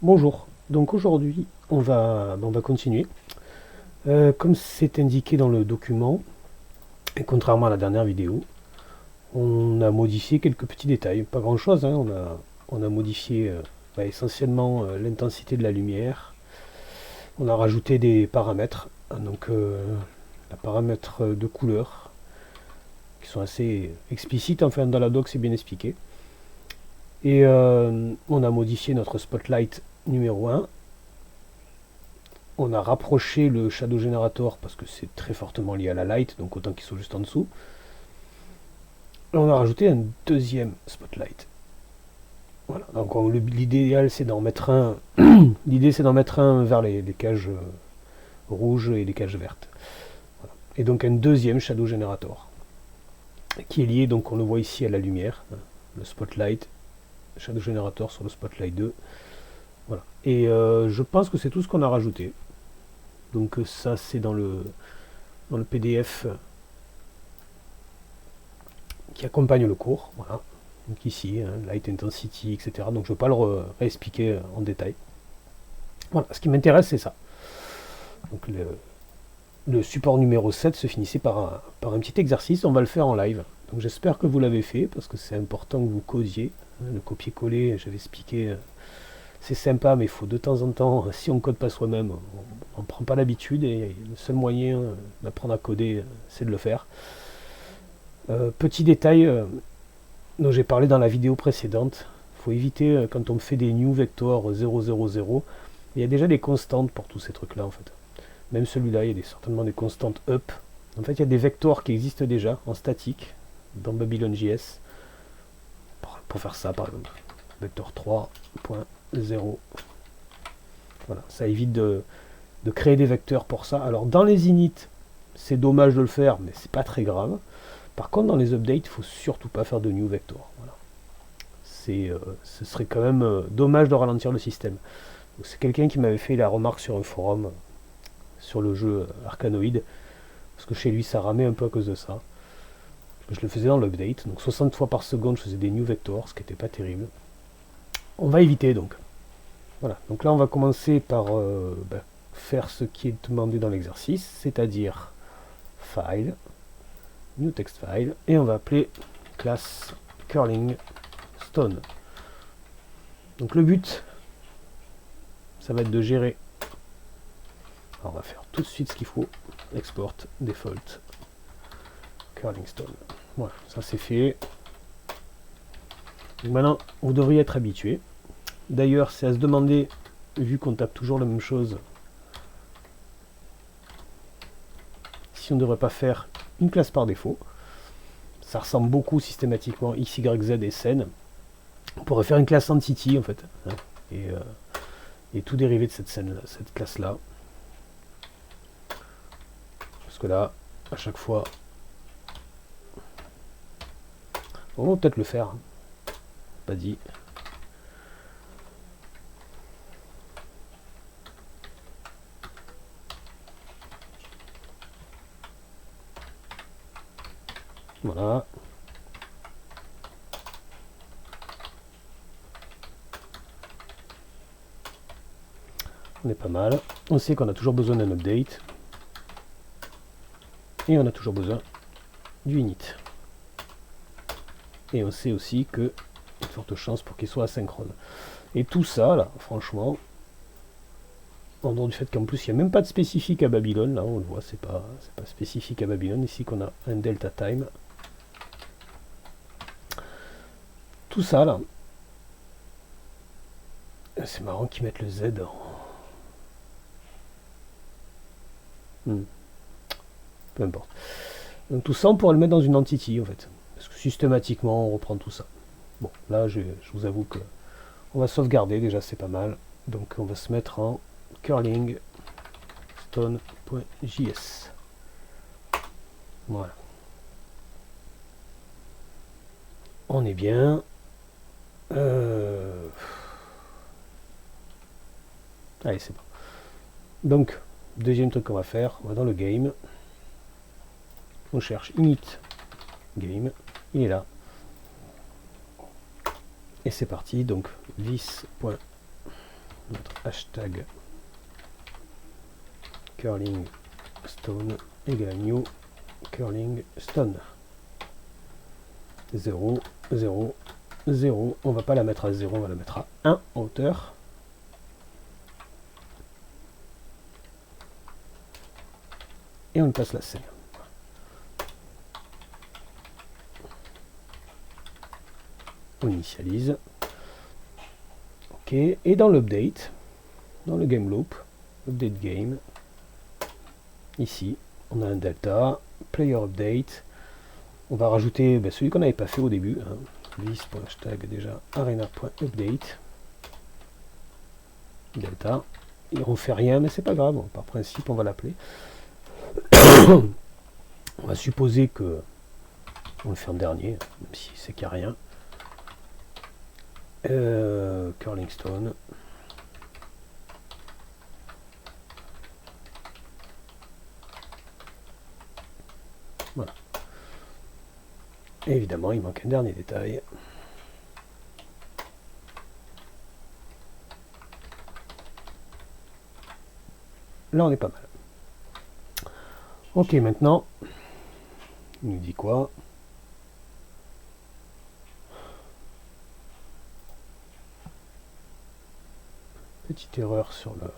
Bonjour, donc aujourd'hui on va continuer. Comme c'est indiqué dans le document, et contrairement à la dernière vidéo, on a modifié quelques petits détails, pas grand chose, hein, on a modifié essentiellement l'intensité de la lumière, on a rajouté des paramètres, hein, donc les paramètres de couleur, qui sont assez explicites, enfin dans la doc c'est bien expliqué. Et on a modifié notre spotlight numéro 1. On a rapproché le Shadow Generator parce que c'est très fortement lié à la light, donc autant qu'il soit juste en dessous. Et on a rajouté un deuxième spotlight. Voilà. Donc l'idéal c'est d'en mettre un. L'idée c'est d'en mettre un vers les cages rouges et les cages vertes. Voilà. Et donc un deuxième Shadow Generator qui est lié, donc on le voit ici à la lumière, hein, le spotlight, Shadow Generator sur le spotlight 2. Voilà. Et je pense que c'est tout ce qu'on a rajouté. Donc ça c'est dans le PDF qui accompagne le cours. Voilà. Donc ici, hein, Light Intensity, etc. Donc je ne vais pas le réexpliquer en détail. Voilà, ce qui m'intéresse c'est ça. Donc le support numéro 7 se finissait par un petit exercice, on va le faire en live. Donc j'espère que vous l'avez fait, parce que c'est important que vous codiez. Le copier-coller, j'avais expliqué, c'est sympa, mais il faut de temps en temps, si on ne code pas soi-même, on ne prend pas l'habitude, et le seul moyen d'apprendre à coder, c'est de le faire. Petit détail dont j'ai parlé dans la vidéo précédente, il faut éviter quand on fait des new vectors 000, il y a déjà des constantes pour tous ces trucs là en fait. Même celui-là, il y a certainement des constantes up. En fait, il y a des vectors qui existent déjà en statique dans Babylon.js pour faire ça par exemple. Vector 3.0. Voilà, ça évite de créer des vecteurs pour ça. Alors dans les init, c'est dommage de le faire, mais c'est pas très grave. Par contre, dans les updates, il ne faut surtout pas faire de new vector. Voilà. Ce serait quand même dommage de ralentir le système. C'est quelqu'un qui m'avait fait la remarque sur un forum sur le jeu Arkanoid, parce que chez lui ça ramait un peu à cause de ça. Je le faisais dans l'update, donc 60 fois par seconde je faisais des new vectors, ce qui n'était pas terrible. On va éviter donc. Voilà, donc là on va commencer par faire ce qui est demandé dans l'exercice, c'est-à-dire file, new text file, et on va appeler classe curling stone. Donc le but, ça va être de gérer. Alors on va faire tout de suite ce qu'il faut. Export default curling stone. Voilà, ça c'est fait. Donc maintenant, vous devriez être habitué. D'ailleurs, c'est à se demander, vu qu'on tape toujours la même chose, si on ne devrait pas faire une classe par défaut. Ça ressemble beaucoup systématiquement x, y, z et scène. On pourrait faire une classe entity en fait, hein, et tout dériver de cette scène, cette classe là. Parce que là, à chaque fois, on va peut-être le faire. Hein. Pas dit. Voilà. On est pas mal. On sait qu'on a toujours besoin d'un update. Et on a toujours besoin du init. Et on sait aussi qu'il y a de fortes chances pour qu'il soit asynchrone. Et tout ça, là, franchement, en dehors du fait qu'en plus il n'y a même pas de spécifique à Babylone, là on le voit, c'est pas spécifique à Babylone, ici qu'on a un delta time. Tout ça là, c'est marrant qu'ils mettent le Z. Peu importe. Donc tout ça on pourrait le mettre dans une entity en fait, parce que systématiquement on reprend tout ça. Bon, là je vous avoue que on va sauvegarder, déjà c'est pas mal. Donc on va se mettre en curling stone.js. Voilà. On est bien. Allez, c'est bon. Donc, deuxième truc qu'on va faire, on va dans le game. On cherche init game. Il est là. Et c'est parti. Donc, this. notre hashtag curling stone égale new curling stone. 0, 0, 0. On va pas la mettre à 0, on va la mettre à 1 en hauteur. Et on passe la selle. On initialise. Ok, et dans l'update, dans le game loop, update game, ici, on a un delta, player update. On va rajouter celui qu'on n'avait pas fait au début, hein, vis.hashtag déjà arena.update, delta. Il ne refait rien, mais c'est pas grave, par principe, on va l'appeler. On va supposer que on le fait en dernier, même si c'est qu'il n'y a rien. Curling stone. Voilà. Et évidemment, il manque un dernier détail. Là, on est pas mal. Ok, maintenant, il nous dit quoi? Petite erreur sur le...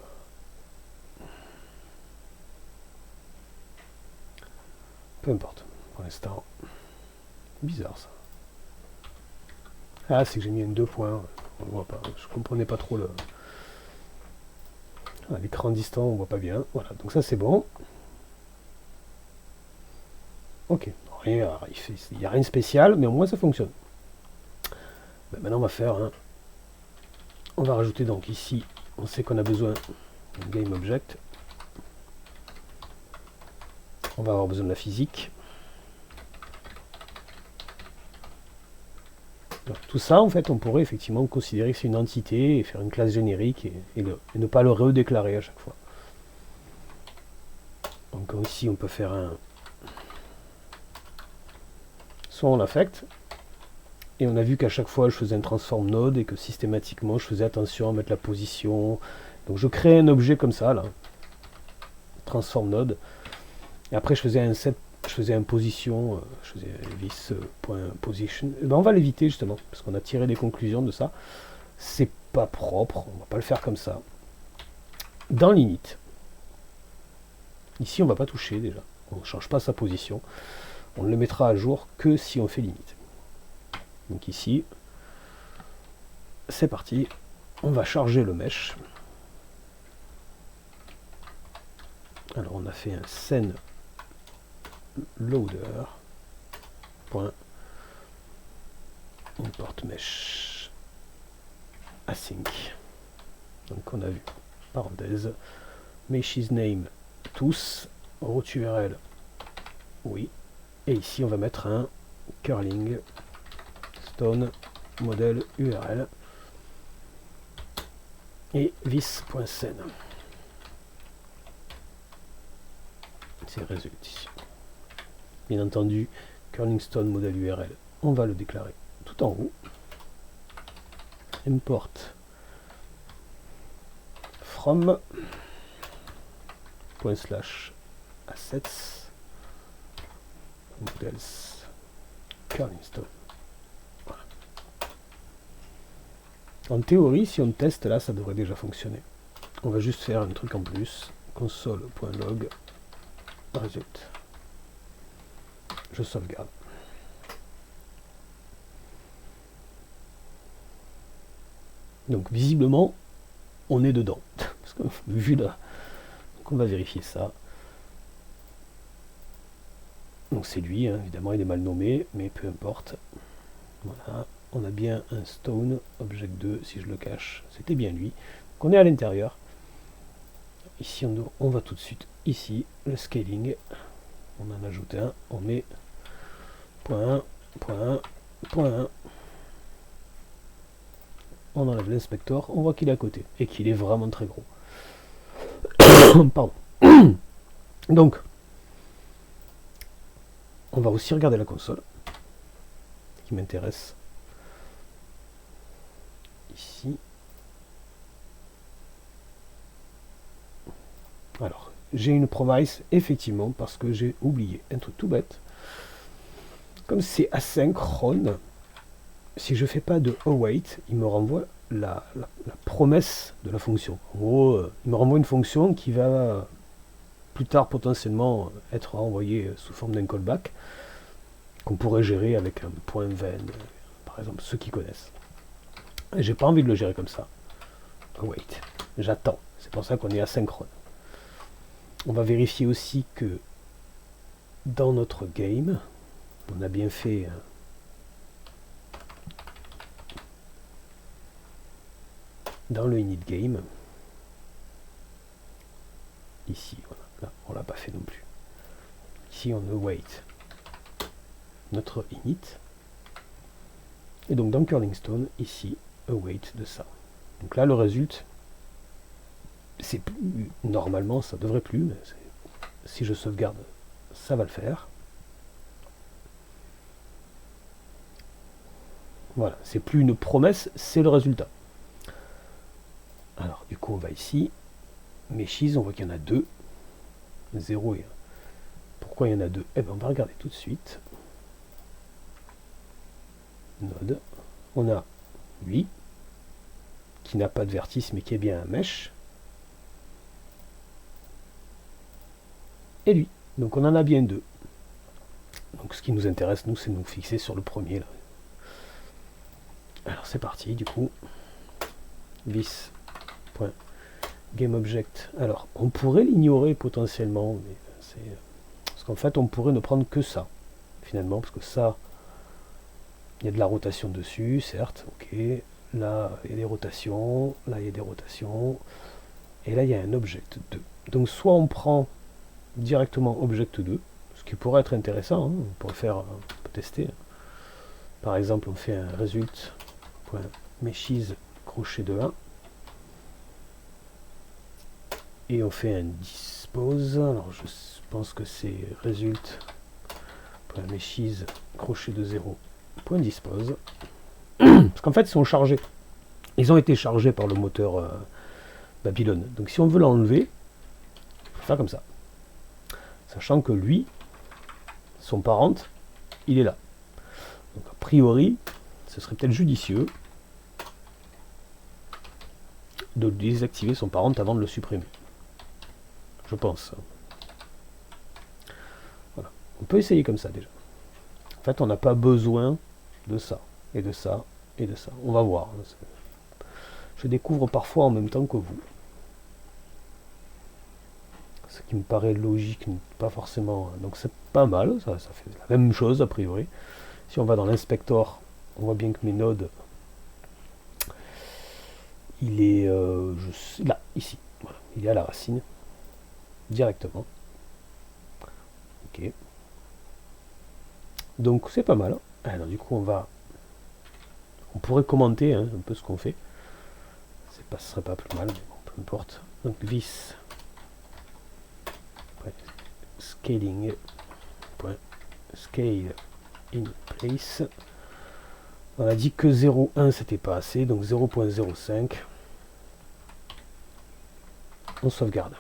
Peu importe, pour l'instant. Bizarre ça. Ah, c'est que j'ai mis un 2 points. On voit pas. Je comprenais pas trop le... Ah, l'écran distant, on voit pas bien. Voilà, donc ça c'est bon. Ok, rien, il n'y a rien de spécial, mais au moins ça fonctionne. Ben, maintenant on va faire un... On va rajouter donc ici, on sait qu'on a besoin d'un game object. On va avoir besoin de la physique. Donc, tout ça, en fait, on pourrait effectivement considérer que c'est une entité et faire une classe générique et ne pas le redéclarer à chaque fois. Donc ici, on peut faire un... Soit on l'affecte, et on a vu qu'à chaque fois, je faisais un transform node et que systématiquement, je faisais attention à mettre la position. Donc je crée un objet comme ça, là, transform node, et après je faisais un set, je faisais un position, je faisais this.position. Ben, on va l'éviter justement, parce qu'on a tiré des conclusions de ça. C'est pas propre, on va pas le faire comme ça. Dans l'init, ici on va pas toucher déjà, on ne change pas sa position, on ne le mettra à jour que si on fait l'init. Donc ici, c'est parti, on va charger le mesh. Alors on a fait un scene loader point import mesh async. Donc on a vu parenthèse meshes name tous route URL oui, et ici on va mettre un curling stone modèle URL et vis.scene. C'est résulte ici. Bien entendu, curling stone modèle URL, on va le déclarer tout en haut. Import from /assets models curling stone. Voilà. En théorie, si on teste là, ça devrait déjà fonctionner. On va juste faire un truc en plus. Console.log result. Je sauvegarde. Donc visiblement, on est dedans. Parce que vu là, donc on va vérifier ça. Donc c'est lui, hein, évidemment, il est mal nommé, mais peu importe. Voilà, on a bien un stone, object 2, si je le cache, c'était bien lui. Donc on est à l'intérieur. Ici, on va tout de suite, ici, le scaling. On en ajoute un, on met .1, .1, .1. On enlève l'inspecteur, on voit qu'il est à côté, et qu'il est vraiment très gros. Pardon. Donc, on va aussi regarder la console, qui m'intéresse. Ici. Alors, j'ai une promise, effectivement, parce que j'ai oublié un truc tout bête. Comme c'est asynchrone, si je fais pas de await, il me renvoie la promesse de la fonction. En gros, il me renvoie une fonction qui va plus tard potentiellement être envoyée sous forme d'un callback qu'on pourrait gérer avec un point ven, par exemple, ceux qui connaissent. Et j'ai pas envie de le gérer comme ça. Await, j'attends. C'est pour ça qu'on est asynchrone. On va vérifier aussi que dans notre game, on a bien fait dans le init game. Ici, voilà. Là, on l'a pas fait non plus. Ici, on await notre init. Et donc dans Curling Stone, ici, await de ça. Donc là, le résultat, c'est plus, normalement, ça devrait plus, mais si je sauvegarde, ça va le faire. Voilà, c'est plus une promesse, c'est le résultat. Alors, du coup, on va ici. Meshes, on voit qu'il y en a deux. 0 et 1. Pourquoi il y en a deux? Eh bien, on va regarder tout de suite. Node. On a lui, qui n'a pas de vertice, mais qui est bien un mesh. Et lui. Donc, on en a bien deux. Donc, ce qui nous intéresse, nous, c'est de nous fixer sur le premier, là. Alors, c'est parti, du coup. This.GameObject. Alors, on pourrait l'ignorer potentiellement, mais c'est... Parce qu'en fait, on pourrait ne prendre que ça, finalement, parce que ça, il y a de la rotation dessus, certes, ok. Là, il y a des rotations, là, il y a des rotations, et là, il y a un object 2. Donc, soit on prend directement object 2, ce qui pourrait être intéressant, hein, on pourrait faire, on peut tester. Par exemple, on fait un result.meshes crochet de 1, et on fait un dispose. Alors, je pense que c'est result.meshes crochet de 0. .dispose. Parce qu'en fait, ils sont chargés. Ils ont été chargés par le moteur Babylone. Donc si on veut l'enlever, il faut faire comme ça. Sachant que lui, son parent, il est là. Donc a priori, ce serait peut-être judicieux de désactiver son parent avant de le supprimer. Je pense. Voilà. On peut essayer comme ça déjà. En fait, on n'a pas besoin de ça, et de ça, et de ça. On va voir. Je découvre parfois en même temps que vous. Ce qui me paraît logique, pas forcément. Donc c'est pas mal, ça fait la même chose a priori. Si on va dans l'inspector, on voit bien que mes nodes, il est là, ici. Voilà. Il est à la racine, directement. Ok. Donc c'est pas mal. Alors du coup on pourrait commenter un peu ce qu'on fait. Ce serait pas plus mal, mais bon, peu importe. Donc this scaling scale in place. On a dit que 0,1 c'était pas assez, donc 0.05. On sauvegarde.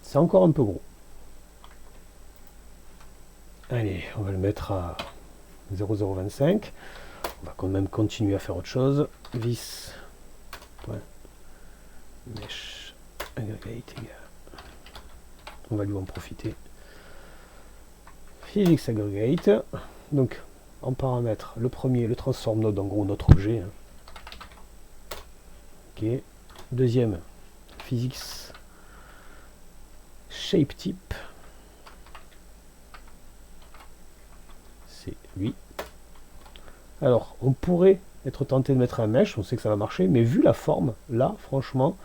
C'est encore un peu gros. Allez, on va le mettre à 0,025. On va quand même continuer à faire autre chose. This mesh aggregate égal. On va lui en profiter. Physics aggregate. Donc en paramètre, le premier, le transform node, en gros notre objet. Ok. Deuxième, physics shape type. C'est lui. Alors, on pourrait être tenté de mettre un mesh, on sait que ça va marcher, mais vu la forme, là, franchement,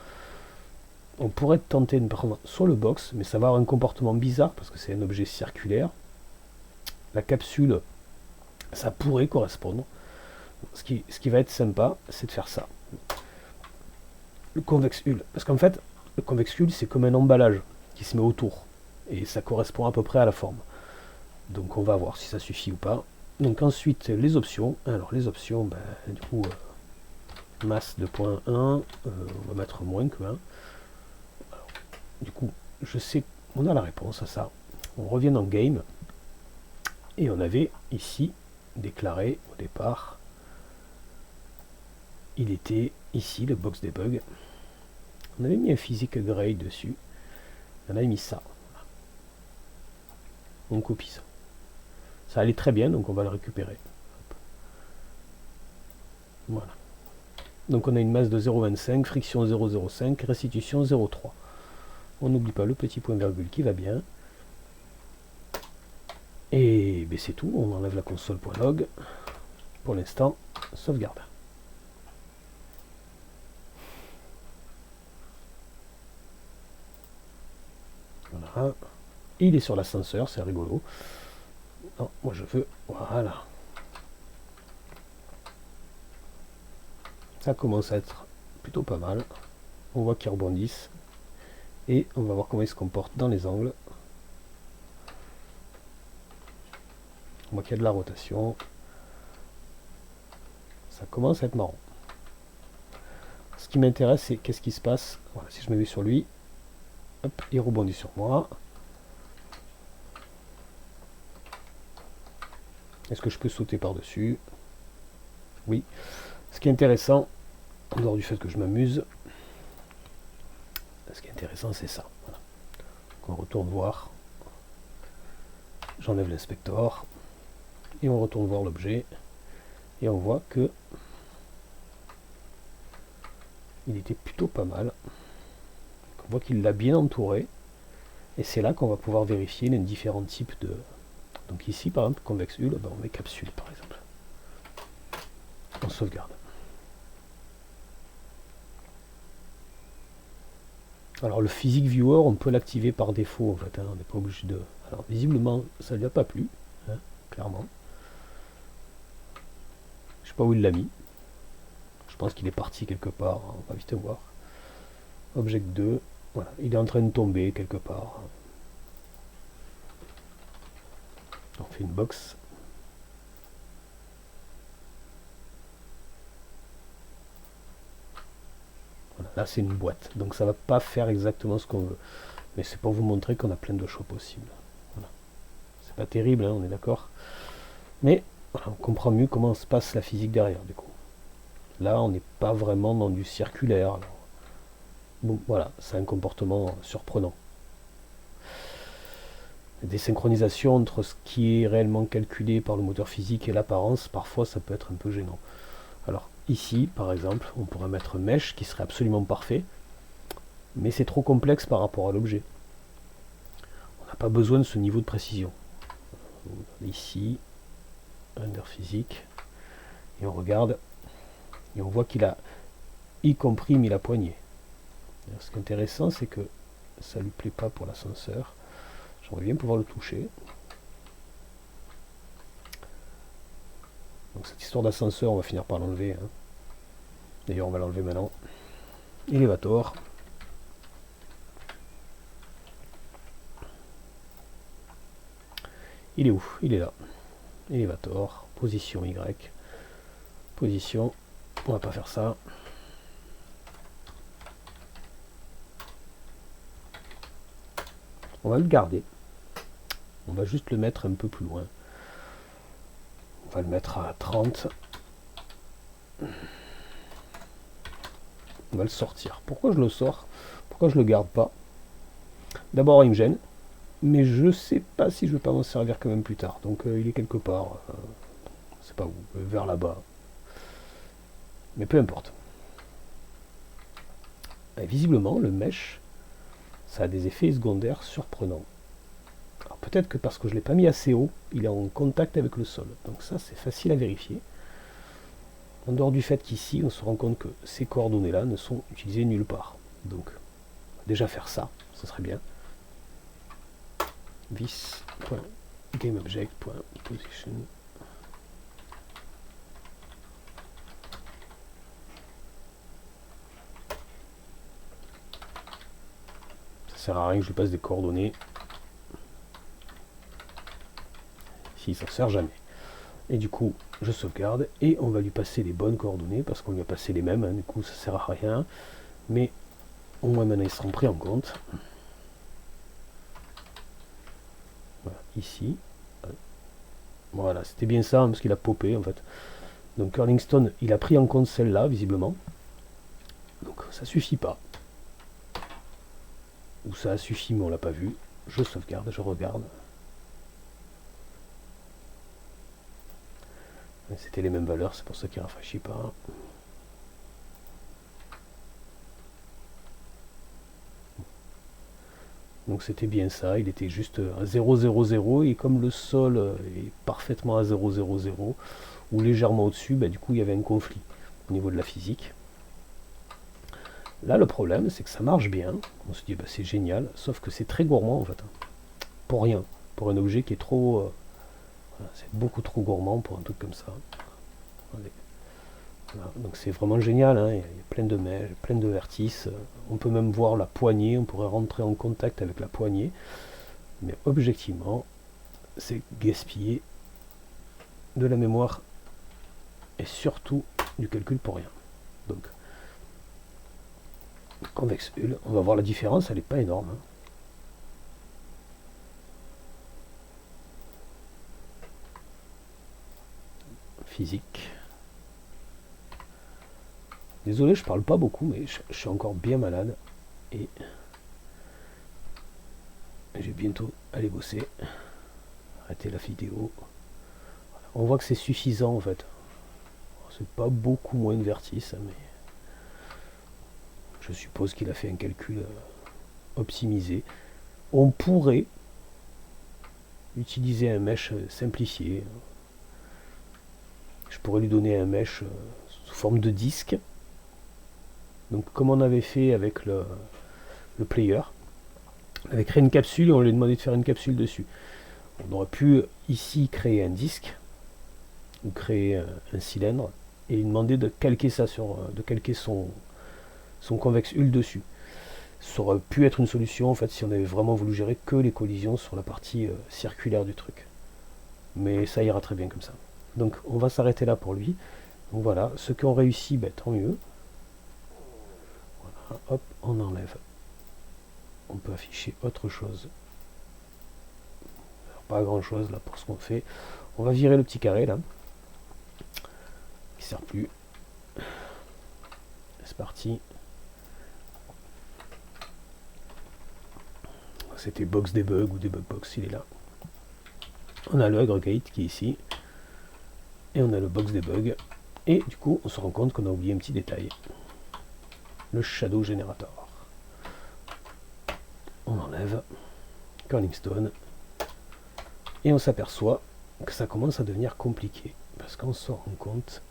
on pourrait être tenté de prendre soit le box, mais ça va avoir un comportement bizarre, parce que c'est un objet circulaire. La capsule, ça pourrait correspondre. Ce qui va être sympa, c'est de faire ça. Le convex hull. Parce qu'en fait, le convex hull, c'est comme un emballage qui se met autour. Et ça correspond à peu près à la forme. Donc on va voir si ça suffit ou pas. Donc ensuite, les options. Alors les options, ben, du coup, masse de point 1, on va mettre moins que 1. Alors, du coup, je sais qu'on a la réponse à ça. On revient dans Game, et on avait ici déclaré au départ, il était ici le box debug. On avait mis un physique grade dessus, on avait mis ça. On copie ça. Ça allait très bien, donc on va le récupérer. Hop. Voilà. Donc on a une masse de 0,25, friction 0,05, restitution 0,3. On n'oublie pas le petit point virgule qui va bien. Et ben c'est tout, on enlève la console.log. Pour l'instant, sauvegarde. Voilà. Et il est sur l'ascenseur, c'est rigolo. Non, moi je veux... Voilà. Ça commence à être plutôt pas mal. On voit qu'ils rebondissent. Et on va voir comment ils se comportent dans les angles. On voit qu'il y a de la rotation. Ça commence à être marrant. Ce qui m'intéresse, c'est qu'est-ce qui se passe. Voilà, si je me mets sur lui, hop, il rebondit sur moi. Est-ce que je peux sauter par-dessus? Oui. Ce qui est intéressant, en dehors du fait que je m'amuse, ce qui est intéressant, c'est ça. Voilà. Donc on retourne voir. J'enlève l'inspecteur. Et on retourne voir l'objet. Et on voit que il était plutôt pas mal. On voit qu'il l'a bien entouré. Et c'est là qu'on va pouvoir vérifier les différents types de... Donc ici, par exemple, convexe hull, ben on met capsule, par exemple. On sauvegarde. Alors le Physics Viewer, on peut l'activer par défaut, en fait. Hein, on n'est pas obligé de... Alors visiblement, ça ne lui a pas plu, hein, clairement. Je sais pas où il l'a mis. Je pense qu'il est parti quelque part. On va vite voir. Object 2. Voilà, il est en train de tomber quelque part. On fait une box. Voilà, là c'est une boîte. Donc ça va pas faire exactement ce qu'on veut. Mais c'est pour vous montrer qu'on a plein de choix possibles. Voilà. C'est pas terrible, hein, on est d'accord. Mais voilà, on comprend mieux comment se passe la physique derrière du coup. Là on n'est pas vraiment dans du circulaire. Alors, bon, voilà, c'est un comportement surprenant. Des synchronisations entre ce qui est réellement calculé par le moteur physique et l'apparence, parfois ça peut être un peu gênant. Alors ici, par exemple, on pourrait mettre mesh qui serait absolument parfait, mais c'est trop complexe par rapport à l'objet. On n'a pas besoin de ce niveau de précision. Ici, render physique, et on regarde, et on voit qu'il a y compris mis la poignée. Ce qui est intéressant, c'est que ça lui plaît pas pour l'ascenseur. J'aimerais bien pouvoir le toucher. Donc cette histoire d'ascenseur, on va finir par l'enlever. Hein. D'ailleurs, on va l'enlever maintenant. Elevator. Il est où? Il est là. Elevator. Position Y. Position. On va pas faire ça. On va le garder. On va juste le mettre un peu plus loin. On va le mettre à 30. On va le sortir. Pourquoi je le sors? Pourquoi je le garde pas? D'abord, il me gêne. Mais je sais pas si je vais pas m'en servir quand même plus tard. Donc il est quelque part. Je sais pas où. Vers là-bas. Mais peu importe. Et visiblement, le mesh, ça a des effets secondaires surprenants. Alors peut-être que parce que je ne l'ai pas mis assez haut, il est en contact avec le sol. Donc ça, c'est facile à vérifier. En dehors du fait qu'ici, on se rend compte que ces coordonnées-là ne sont utilisées nulle part. Donc, on va déjà faire ça, ça serait bien. Vis.GameObject.Position. Ça sert à rien que je lui passe des coordonnées. Si, ça ne sert jamais. Et du coup, je sauvegarde et on va lui passer les bonnes coordonnées parce qu'on lui a passé les mêmes, hein, du coup ça sert à rien. Mais au moins maintenant ils seront pris en compte. Voilà, ici. Voilà, c'était bien ça hein, parce qu'il a popé en fait. Donc Curlingstone, il a pris en compte celle-là visiblement. Donc ça suffit pas. Ou ça a suffi mais on l'a pas vu. Je sauvegarde, je regarde. C'était les mêmes valeurs, c'est pour ça qu'il ne rafraîchit pas. Donc c'était bien ça, il était juste à 0,00 et comme le sol est parfaitement à 0,00 ou légèrement au-dessus, bah, du coup il y avait un conflit au niveau de la physique. Là le problème c'est que ça marche bien, on se dit bah, c'est génial, sauf que c'est très gourmand en fait. Pour rien, pour un objet qui est trop... voilà, c'est beaucoup trop gourmand pour un truc comme ça. Allez. Voilà, donc c'est vraiment génial, hein, il y a plein de mèches, plein de vertices, on peut même voir la poignée, on pourrait rentrer en contact avec la poignée, mais objectivement, c'est gaspiller de la mémoire et surtout du calcul pour rien. Donc, convex hull, on va voir la différence, elle n'est pas énorme. Hein. Physique. Désolé, je parle pas beaucoup, mais je suis encore bien malade et j'ai bientôt aller bosser. Arrêter la vidéo. On voit que c'est suffisant en fait. C'est pas beaucoup moins de vertices, mais je suppose qu'il a fait un calcul optimisé. On pourrait utiliser un mesh simplifié. Je pourrais lui donner un mesh sous forme de disque. Donc comme on avait fait avec le player, on avait créé une capsule et on lui a demandé de faire une capsule dessus. On aurait pu ici créer un disque ou créer un cylindre et lui demander de calquer ça de calquer son convex hull dessus. Ça aurait pu être une solution en fait si on avait vraiment voulu gérer que les collisions sur la partie circulaire du truc. Mais ça ira très bien comme ça. Donc on va s'arrêter là pour lui. Donc voilà, ceux qui ont réussi, ben, tant mieux. Voilà, hop, on enlève. On peut afficher autre chose. Alors, pas grand chose là pour ce qu'on fait. On va virer le petit carré là. Qui sert plus. C'est parti. C'était box debug ou debug box, il est là. On a le aggregate qui est ici. Et on a le box debug. Et du coup, on se rend compte qu'on a oublié un petit détail. Le shadow generator. On enlève Curlingstone. Et on s'aperçoit que ça commence à devenir compliqué. Parce qu'on se rend compte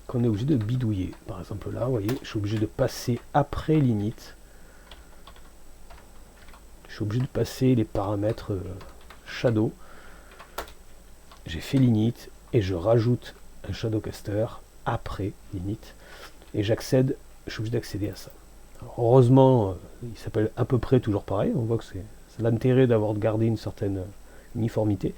qu'on est obligé de bidouiller. Par exemple là, vous voyez, je suis obligé de passer après l'init. Je suis obligé de passer les paramètres shadow. J'ai fait l'init et je rajoute un shadowcaster après l'init. Et j'accède, je suis obligé d'accéder à ça. Alors, heureusement, il s'appelle à peu près toujours pareil. On voit que c'est l'intérêt d'avoir gardé une certaine uniformité.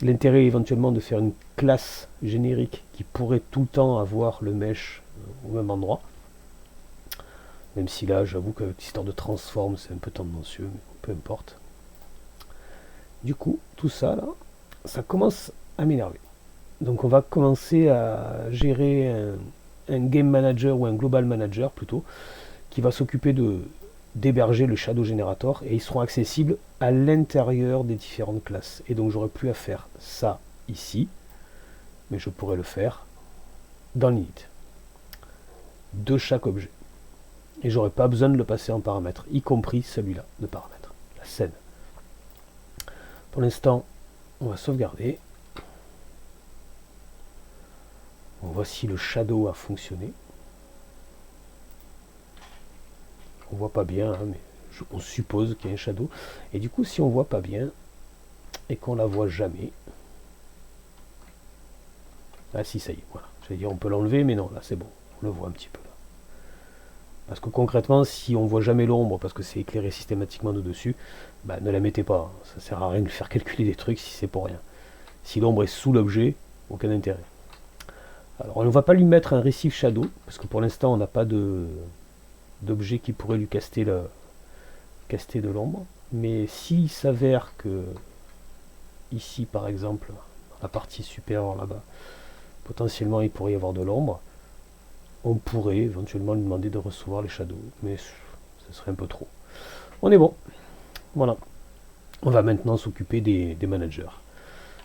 L'intérêt éventuellement de faire une classe générique qui pourrait tout le temps avoir le mesh au même endroit. Même si là, j'avoue que l'histoire de transform, c'est un peu tendancieux, mais peu importe. Du coup, tout ça, là, ça commence à m'énerver. Donc on va commencer à gérer un game manager ou un global manager plutôt, qui va s'occuper d'héberger le shadow generator et ils seront accessibles à l'intérieur des différentes classes. Et donc j'aurai plus à faire ça ici, mais je pourrais le faire dans l'init de chaque objet. Et j'aurais pas besoin de le passer en paramètres, y compris celui-là de paramètres, la scène. Pour l'instant, on va sauvegarder. On voit si le shadow a fonctionné. On voit pas bien, hein, mais on suppose qu'il y a un shadow. Et du coup, si on voit pas bien et qu'on la voit jamais, ah si, ça y est, voilà. J'allais dire on peut l'enlever, mais non, là c'est bon, on le voit un petit peu là. Parce que concrètement, si on voit jamais l'ombre parce que c'est éclairé systématiquement de dessus, bah, ne la mettez pas. Ça sert à rien de faire calculer des trucs si c'est pour rien. Si l'ombre est sous l'objet, aucun intérêt. Alors on ne va pas lui mettre un récif shadow, parce que pour l'instant on n'a pas d'objet qui pourrait lui caster de l'ombre. Mais s'il s'avère que ici par exemple, dans la partie supérieure là-bas, potentiellement il pourrait y avoir de l'ombre, on pourrait éventuellement lui demander de recevoir les shadows, mais ce serait un peu trop. On est bon. Voilà. On va maintenant s'occuper des managers.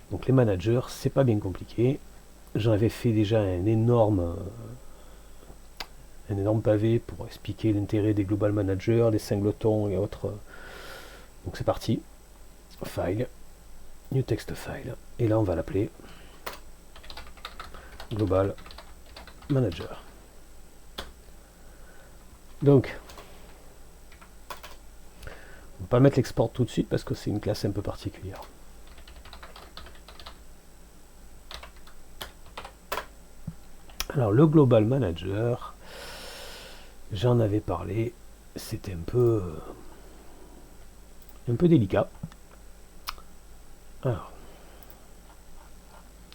Donc les managers, c'est pas bien compliqué. J'en avais fait déjà un énorme pavé pour expliquer l'intérêt des global managers, des singletons et autres. Donc c'est parti. File, new text file. Et là on va l'appeler global manager. Donc, on va pas mettre l'export tout de suite parce que c'est une classe un peu particulière. Alors le global manager, j'en avais parlé, c'était un peu délicat. Alors,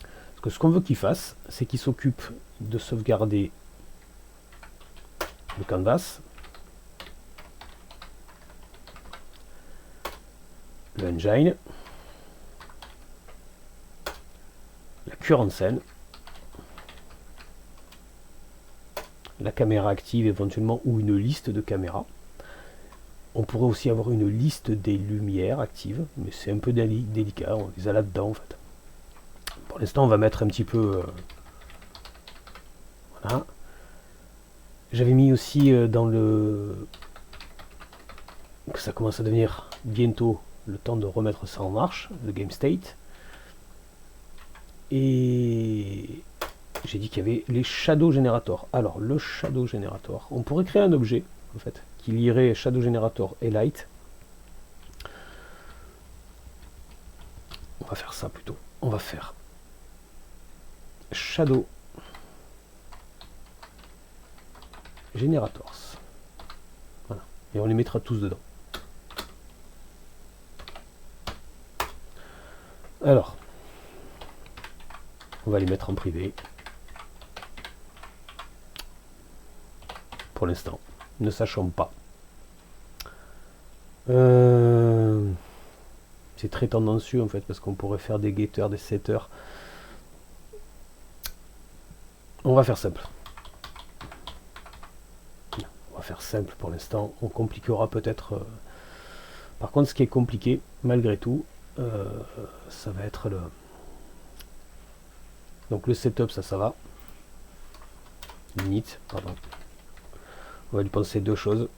parce que ce qu'on veut qu'il fasse, c'est qu'il s'occupe de sauvegarder le canvas, le engine, la current scène, la caméra active éventuellement ou une liste de caméras. On pourrait aussi avoir une liste des lumières actives, mais c'est un peu délicat, on les a là-dedans en fait. Pour l'instant on va mettre un petit peu... voilà. J'avais mis aussi dans le... que ça commence à devenir bientôt le temps de remettre ça en marche, le game state. Et j'ai dit qu'il y avait les shadow generators. Alors le shadow generator, on pourrait créer un objet en fait qui lierait shadow generator et light. On va faire ça plutôt. On va faire shadow generators. Voilà. Et on les mettra tous dedans. Alors, on va les mettre en privé. Pour l'instant, ne sachons pas. C'est très tendancieux en fait parce qu'on pourrait faire des getters, des setters. On va faire simple. On va faire simple pour l'instant. On compliquera peut-être. Par contre, ce qui est compliqué, malgré tout, ça va être le... Donc le setup, ça va. Init, pardon. On va lui penser deux choses.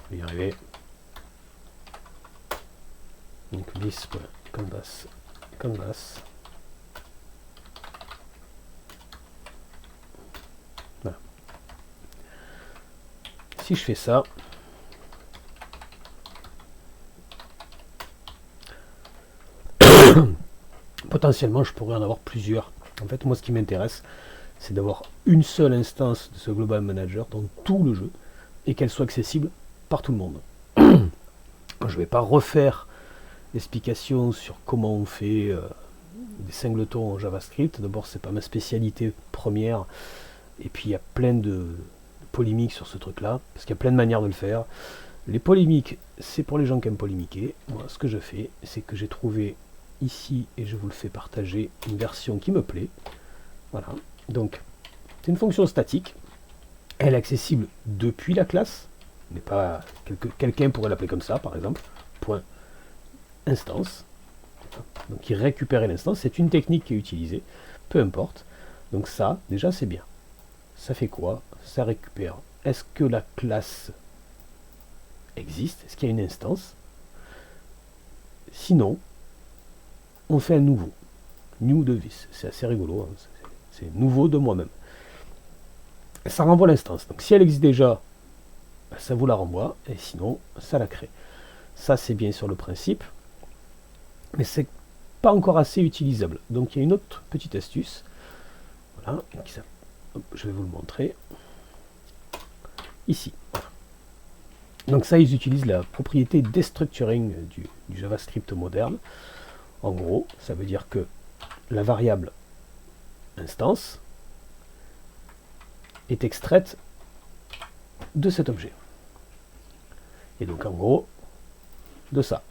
On va y arriver. Donc this.canvas. Canvas. Voilà. Si je fais ça, potentiellement je pourrais en avoir plusieurs. En fait, moi ce qui m'intéresse, c'est d'avoir une seule instance de ce global manager dans tout le jeu et qu'elle soit accessible par tout le monde. Je ne vais pas refaire l'explication sur comment on fait des singletons en JavaScript. D'abord, c'est pas ma spécialité première, et puis il y a plein de polémiques sur ce truc-là, parce qu'il y a plein de manières de le faire. Les polémiques, c'est pour les gens qui aiment polémiquer. Moi, ce que je fais, c'est que j'ai trouvé ici, et je vous le fais partager, une version qui me plaît. Voilà. Donc, c'est une fonction statique. Elle est accessible depuis la classe, mais pas quelqu'un pourrait l'appeler comme ça, par exemple. Point instance. Donc, il récupère l'instance. C'est une technique qui est utilisée, peu importe. Donc ça, déjà, c'est bien. Ça fait quoi? Ça récupère. Est-ce que la classe existe? Est-ce qu'il y a une instance? Sinon, on fait un nouveau. New de this. C'est assez rigolo. Hein. C'est nouveau de moi-même. Ça renvoie l'instance. Donc si elle existe déjà, ça vous la renvoie. Et sinon, ça la crée. Ça, c'est bien sur le principe. Mais c'est pas encore assez utilisable. Donc il y a une autre petite astuce. Voilà, je vais vous le montrer ici. Voilà. Donc ça, ils utilisent la propriété destructuring du JavaScript moderne. En gros, ça veut dire que la variable instance est extraite de cet objet. Et donc en gros, de ça.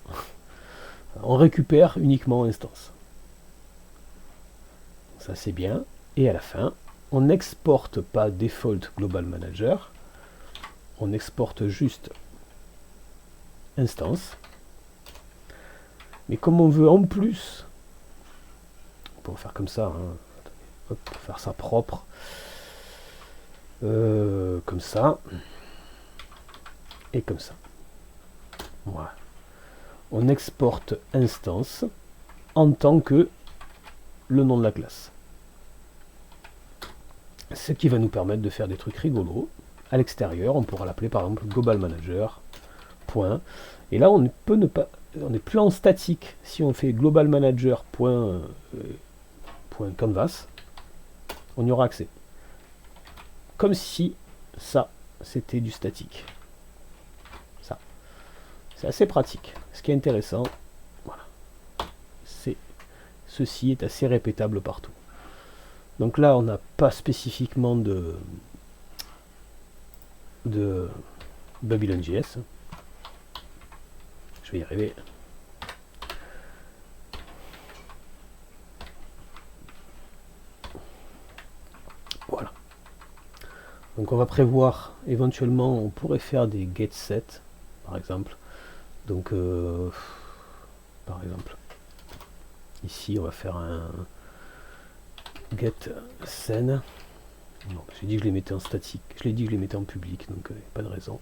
On récupère uniquement instance. Ça c'est bien. Et à la fin, on n'exporte pas default global manager, on exporte juste instance. Mais comme on veut en plus, on peut faire comme ça, hein. Hop, pour faire ça propre, comme ça, et comme ça. Voilà. On exporte instance en tant que le nom de la classe. Ce qui va nous permettre de faire des trucs rigolos. À l'extérieur, on pourra l'appeler par exemple global manager, point. Et là, on n'est plus en statique. Si on fait global manager, point canvas, on y aura accès. Comme si ça, c'était du statique. Ça. C'est assez pratique. Ce qui est intéressant, voilà, ceci est assez répétable partout. Donc là, on n'a pas spécifiquement de Babylon.js. Je vais y arriver. Voilà. Donc on va prévoir, éventuellement, on pourrait faire des getSet, par exemple. Donc, par exemple, ici, on va faire un getScene. J'ai dit que je les mettais en statique. Je l'ai dit que je les mettais en public, donc pas de raison.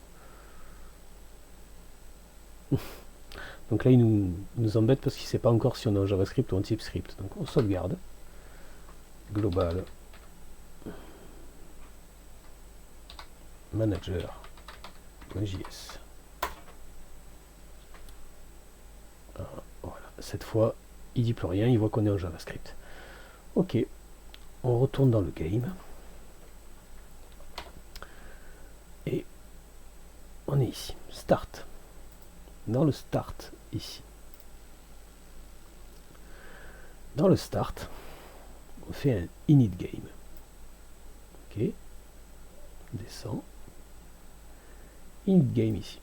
Donc là, il nous embête parce qu'il ne sait pas encore si on est en JavaScript ou en TypeScript. Donc on sauvegarde. Global manager.js. Voilà. Cette fois, il dit plus rien, il voit qu'on est en JavaScript. Ok, on retourne dans le game. Et on est ici. Start. Dans le start, ici. Dans le start, on fait un init game. Ok. Descend. Init game ici.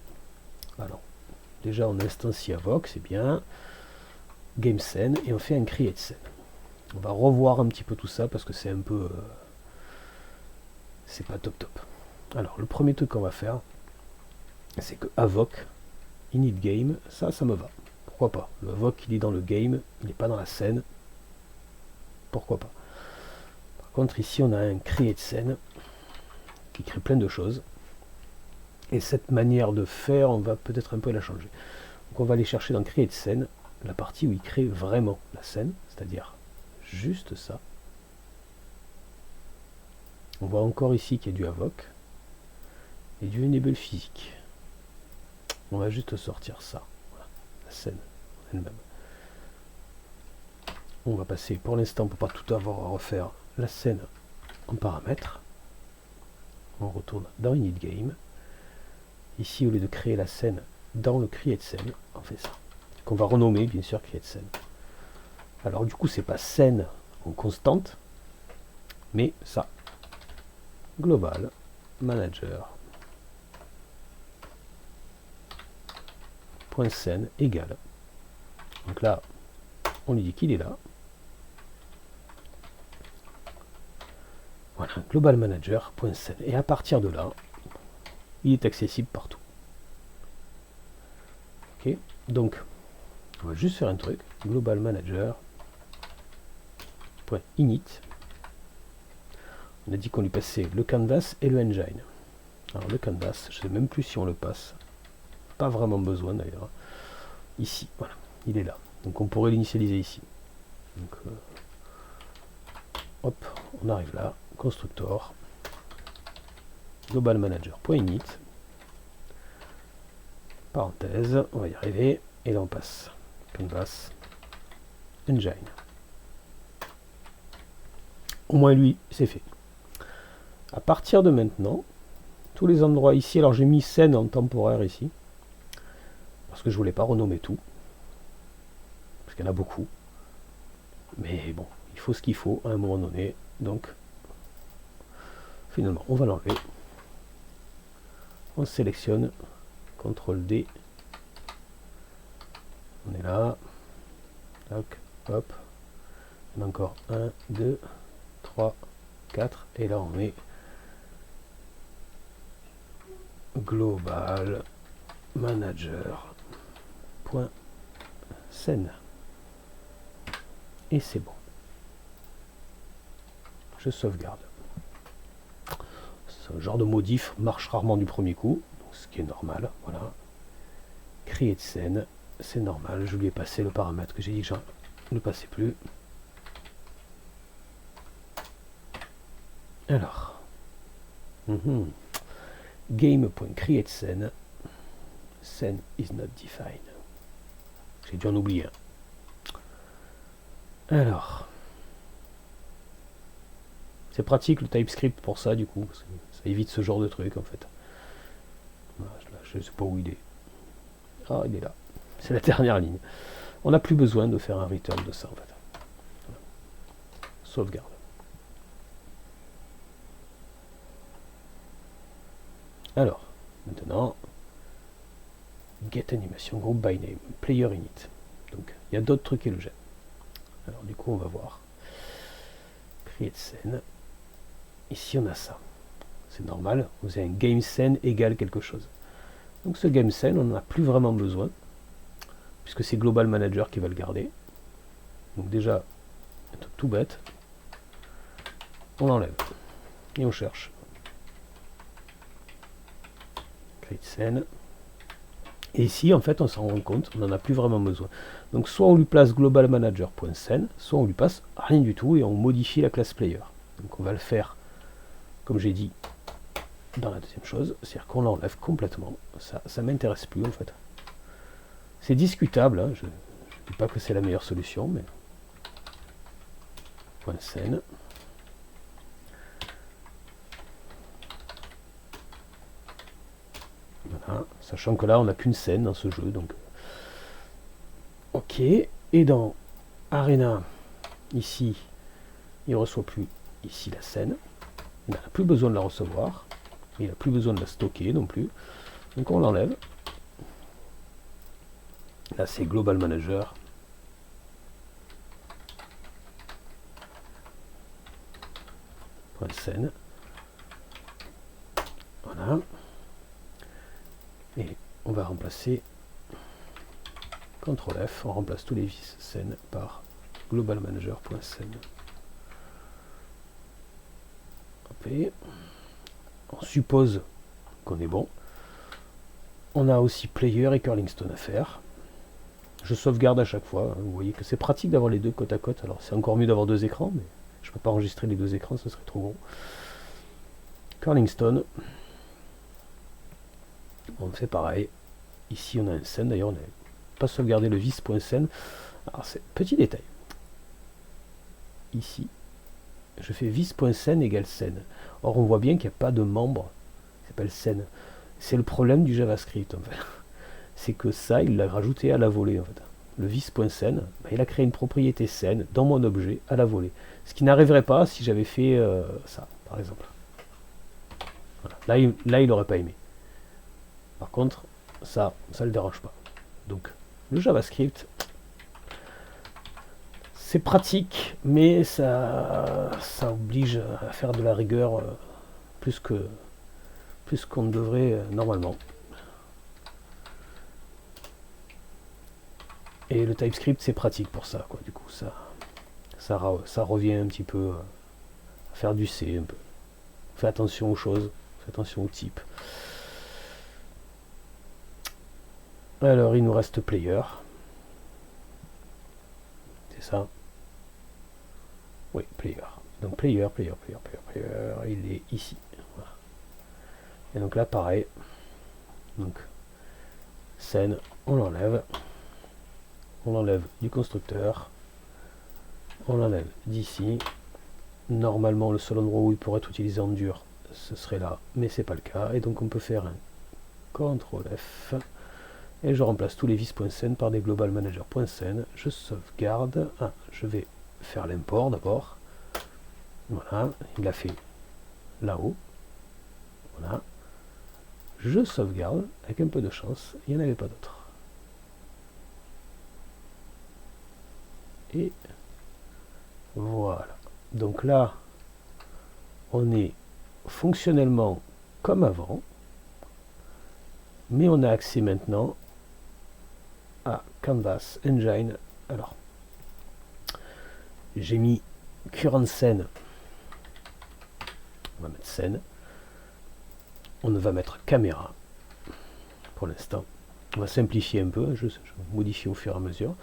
Alors, déjà on instancie Avoc, c'est bien. Game scene et on fait un create scene. On va revoir un petit peu tout ça parce que c'est un peu... c'est pas top top. Alors, le premier truc qu'on va faire, c'est que Avoc, init game, ça me va. Pourquoi pas? Le Avoc, il est dans le game, il n'est pas dans la scène. Pourquoi pas? Par contre, ici, on a un create scene qui crée plein de choses. Et cette manière de faire, on va peut-être un peu la changer. Donc, on va aller chercher dans create scene la partie où il crée vraiment la scène, c'est-à-dire juste ça. On voit encore ici qu'il y a du Avoc et du enable physique. On va juste sortir ça, voilà, la scène elle-même. On va passer pour l'instant, pour pas tout avoir à refaire, la scène en paramètres. On retourne dans init game. Ici, au lieu de créer la scène dans le create scene, on fait ça. Qu'on va renommer bien sûr create scene. Alors du coup, c'est pas scène en constante, mais ça. Global manager .scène égale. Donc là, on lui dit qu'il est là. Voilà, global manager.scène. Et à partir de là, il est accessible partout. Ok, donc on va juste faire un truc. Global manager.init. On a dit qu'on lui passait le canvas et le engine. Alors le canvas, je ne sais même plus si on le passe. Pas vraiment besoin d'ailleurs. Ici, voilà, il est là. Donc on pourrait l'initialiser ici. Donc, hop, on arrive là. Constructor. Global manager.init. Parenthèse, on va y arriver. Et là on passe canvas, engine. Au moins lui, c'est fait. À partir de maintenant, tous les endroits ici, alors j'ai mis scène en temporaire ici, parce que je voulais pas renommer tout, parce qu'il y en a beaucoup. Mais bon, il faut ce qu'il faut à un moment donné, donc finalement on va l'enlever. On sélectionne, CTRL D, on est là, tac, hop, on a encore 1, 2, 3, 4, et là on est global manager point scène, et c'est bon. Je sauvegarde. Ce genre de modif marche rarement du premier coup, donc ce qui est normal. Voilà. Créer de scène, c'est normal. Je lui ai passé le paramètre que j'ai dit que je ne passais plus. Alors, game.create scene, scene is not defined. J'ai dû en oublier un. Alors, c'est pratique le TypeScript pour ça, du coup, parce que ça évite ce genre de truc en fait. Voilà, je ne sais pas où il est. Ah, il est là. C'est la dernière ligne. On n'a plus besoin de faire un return de ça en fait. Voilà. Sauvegarde. Alors, maintenant, get animation group by name, player init. Donc, il y a d'autres trucs qui le gênent. Alors, du coup, on va voir. Create scene. Ici, on a ça. C'est normal. Vous avez un game scene égale quelque chose. Donc, ce game scene, on n'en a plus vraiment besoin, puisque c'est Global Manager qui va le garder. Donc, déjà, un truc tout bête. On l'enlève. Et on cherche. Create scene. Et ici, en fait, on s'en rend compte, on n'en a plus vraiment besoin. Donc, soit on lui place global manager.scene, soit on lui passe rien du tout et on modifie la classe player. Donc, on va le faire, comme j'ai dit, dans la deuxième chose, c'est-à-dire qu'on l'enlève complètement. Ça m'intéresse plus, en fait. C'est discutable, hein, je ne dis pas que c'est la meilleure solution, mais... .scene. Voilà, sachant que là on n'a qu'une scène dans ce jeu, donc ok. Et dans Arena, ici, il ne reçoit plus ici la scène. Il n'a plus besoin de la recevoir. Il n'a plus besoin de la stocker non plus. Donc on l'enlève. Là c'est Global Manager. .scene. Voilà. Et on va remplacer CTRL F, on remplace tous les vis scène par global manager.scene. On suppose qu'on est bon. On a aussi player et curlingstone à faire. Je sauvegarde à chaque fois. Vous voyez que c'est pratique d'avoir les deux côte à côte. Alors c'est encore mieux d'avoir deux écrans, mais je ne peux pas enregistrer les deux écrans, ce serait trop gros. Curlingstone. On fait pareil. Ici on a un scène, d'ailleurs on n'a pas sauvegardé le vis.scene. Alors c'est petit détail. Ici, je fais vis.scene égale scène. Or on voit bien qu'il n'y a pas de membre qui s'appelle scène. C'est le problème du JavaScript en fait. C'est que ça, il l'a rajouté à la volée en fait. Le vis.scene, bah, il a créé une propriété scène dans mon objet à la volée. Ce qui n'arriverait pas si j'avais fait ça, par exemple. Voilà. Là, il n'aurait pas aimé. Par contre, ça ne le dérange pas. Donc, le JavaScript, c'est pratique, mais ça oblige à faire de la rigueur plus qu'on ne devrait normalement. Et le TypeScript, c'est pratique pour ça, quoi. Du coup, ça revient un petit peu à faire du C, un peu. Fais attention aux choses, fais attention au type. Alors, il nous reste player. C'est ça. Oui, player. Donc, player, il est ici. Voilà. Et donc là, pareil. Donc, scène, on l'enlève. On l'enlève du constructeur. On l'enlève d'ici. Normalement, le seul endroit où il pourrait être utilisé en dur, ce serait là, mais c'est pas le cas. Et donc on peut faire un CTRL F et je remplace tous les vis.scène par des global manager.scène. Je sauvegarde. Ah, je vais faire l'import d'abord. Voilà, il l'a fait là-haut. Voilà. Je sauvegarde, avec un peu de chance, il n'y en avait pas d'autre. Et voilà. Donc là, on est fonctionnellement comme avant, mais on a accès maintenant à Canvas Engine. Alors, j'ai mis current scène. On va mettre scène. On va mettre caméra pour l'instant. On va simplifier un peu, je modifie au fur et à mesure.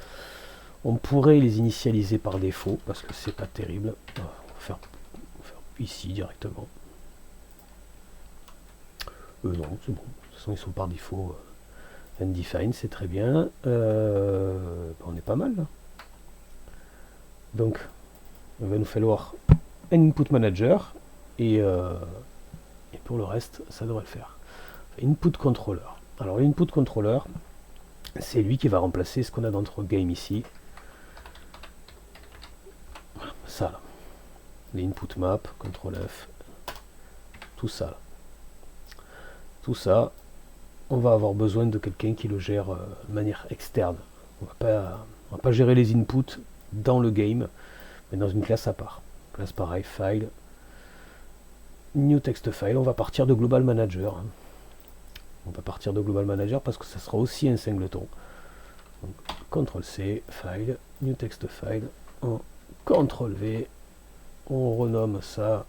On pourrait les initialiser par défaut parce que c'est pas terrible. On va faire ici directement. Non, c'est bon. De toute façon, ils sont par défaut undefined, c'est très bien. On est pas mal là. Donc, il va nous falloir un input manager et pour le reste, ça devrait le faire. Input controller. Alors, l'input controller, c'est lui qui va remplacer ce qu'on a dans notre game ici. Ça là. Les input map, CTRL F, tout ça là. Tout ça, on va avoir besoin de quelqu'un qui le gère de manière externe. On va pas gérer les inputs dans le game, mais dans une classe à part. Classe pareil, file, new text file, on va partir de global manager. On va partir de global manager parce que ça sera aussi un singleton. Donc, CTRL C, file, new text file, en CTRL V, on renomme ça.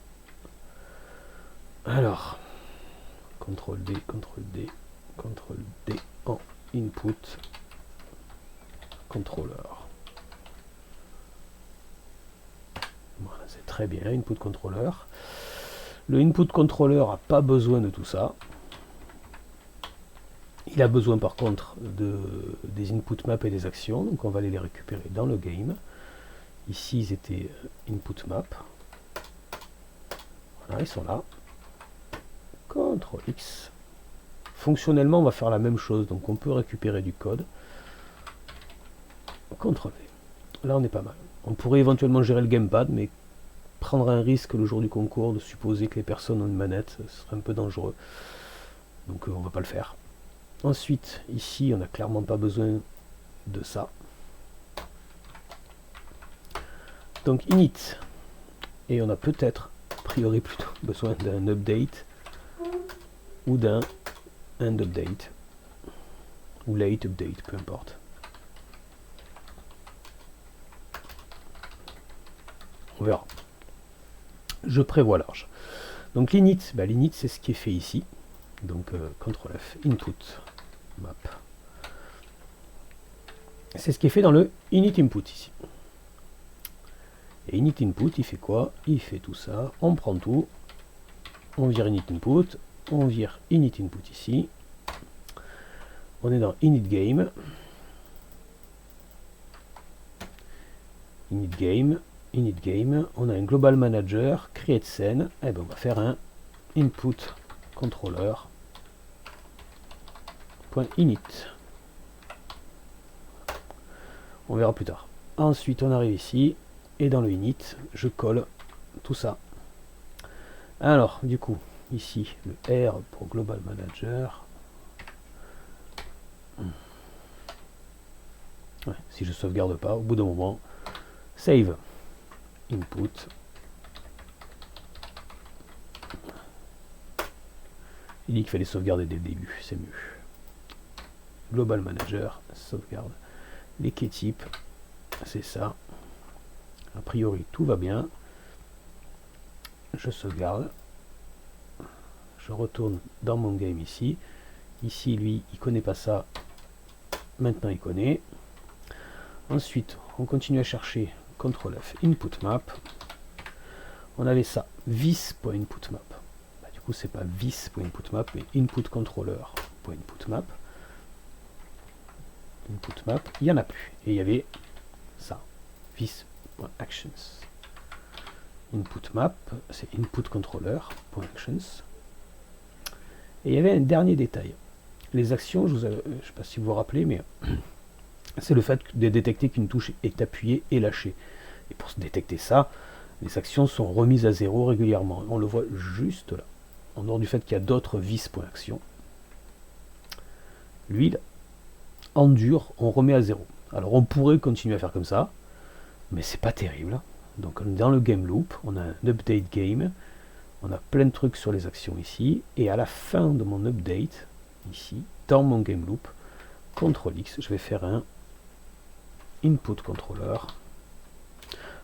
Alors, CTRL D, CTRL D, CTRL D en input controller. Voilà, c'est très bien, input controller. Le input controller n'a pas besoin de tout ça. Il a besoin par contre des input maps et des actions, donc on va aller les récupérer dans le game. Ici ils étaient input map. Voilà, ils sont là. CTRL X. Fonctionnellement on va faire la même chose, donc on peut récupérer du code. CTRL V. Là on est pas mal. On pourrait éventuellement gérer le gamepad, mais prendre un risque le jour du concours de supposer que les personnes ont une manette, ce serait un peu dangereux. Donc on va pas le faire. Ensuite, ici, on n'a clairement pas besoin de ça. Donc init. Et on a peut-être, a priori plutôt, besoin d'un update ou d'un end update. Ou late update, peu importe. On verra. Je prévois large. Donc l'init, l'init c'est ce qui est fait ici. Donc CTRL F, input map. C'est ce qui est fait dans le init input ici. Et init input, il fait quoi? Il fait tout ça. On prend tout. On vire init input. On vire init input ici. On est dans init game. Init game. Init game. On a un global manager. Create scene. Et ben on va faire un input controller. .init. On verra plus tard. Ensuite, on arrive ici, et dans le init, je colle tout ça. Alors, du coup, ici, le R pour Global Manager. Ouais, si je sauvegarde pas, au bout d'un moment, save, input. Il dit qu'il fallait sauvegarder dès le début, c'est mieux. Global Manager, sauvegarde. Les key types, c'est ça. A priori, tout va bien. Je sauvegarde. Je retourne dans mon game ici. Ici, lui, il connaît pas ça. Maintenant, il connaît. Ensuite, on continue à chercher CTRL F, input map. On avait ça, vis.inputmap. Du coup, c'est pas vis.inputmap, mais input-controller.inputmap. Input map, il n'y en a plus. Et il y avait ça, vis.actions. input map, c'est input controller.actions. Et il y avait un dernier détail. Les actions, je ne sais pas si vous vous rappelez, mais c'est le fait de détecter qu'une touche est appuyée et lâchée. Et pour détecter ça, les actions sont remises à 0 régulièrement. On le voit juste là. En dehors du fait qu'il y a d'autres vis.action. Lui, là, en dur, on remet à 0. Alors on pourrait continuer à faire comme ça, mais c'est pas terrible. Donc dans le game loop, on a un update game, on a plein de trucs sur les actions ici, et à la fin de mon update, ici, dans mon game loop, CTRL X, je vais faire un input controller.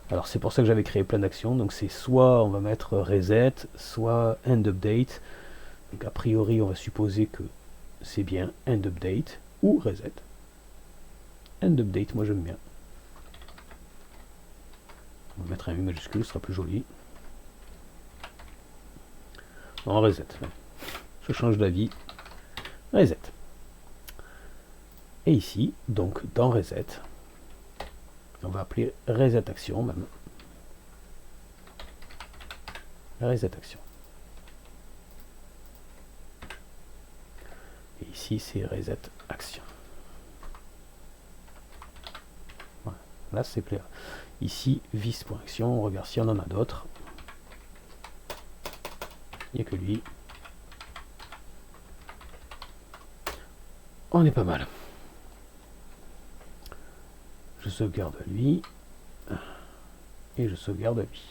Alors c'est pour ça que j'avais créé plein d'actions, donc c'est soit on va mettre reset, soit end update. Donc a priori on va supposer que c'est bien end update ou reset. End update, moi j'aime bien. On va mettre un U majuscule, ce sera plus joli. Non, reset. Je change d'avis. Reset. Et ici, donc dans reset, on va appeler reset action même. Reset action. Et ici, c'est reset action. Voilà. Là, c'est clair. Ici, vis.action, on regarde si on en a d'autres. Il n'y a que lui. On est pas mal. Je sauvegarde lui. Et je sauvegarde lui.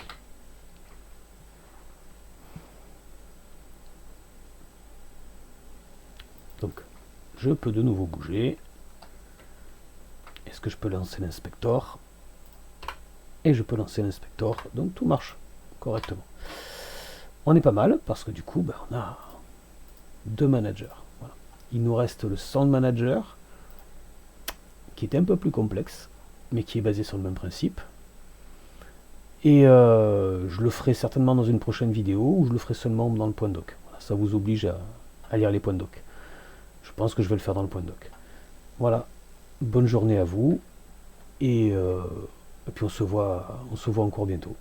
Donc, je peux de nouveau bouger. Est-ce que je peux lancer l'inspector? Et je peux lancer l'inspector. Donc tout marche correctement. On est pas mal parce que du coup, ben, on a deux managers. Voilà. Il nous reste le sound manager qui est un peu plus complexe, mais qui est basé sur le même principe. Et je le ferai certainement dans une prochaine vidéo ou je le ferai seulement dans le point doc. Voilà, ça vous oblige à lire les points doc. Je pense que je vais le faire dans le point doc. Voilà. Bonne journée à vous et puis on se voit encore bientôt.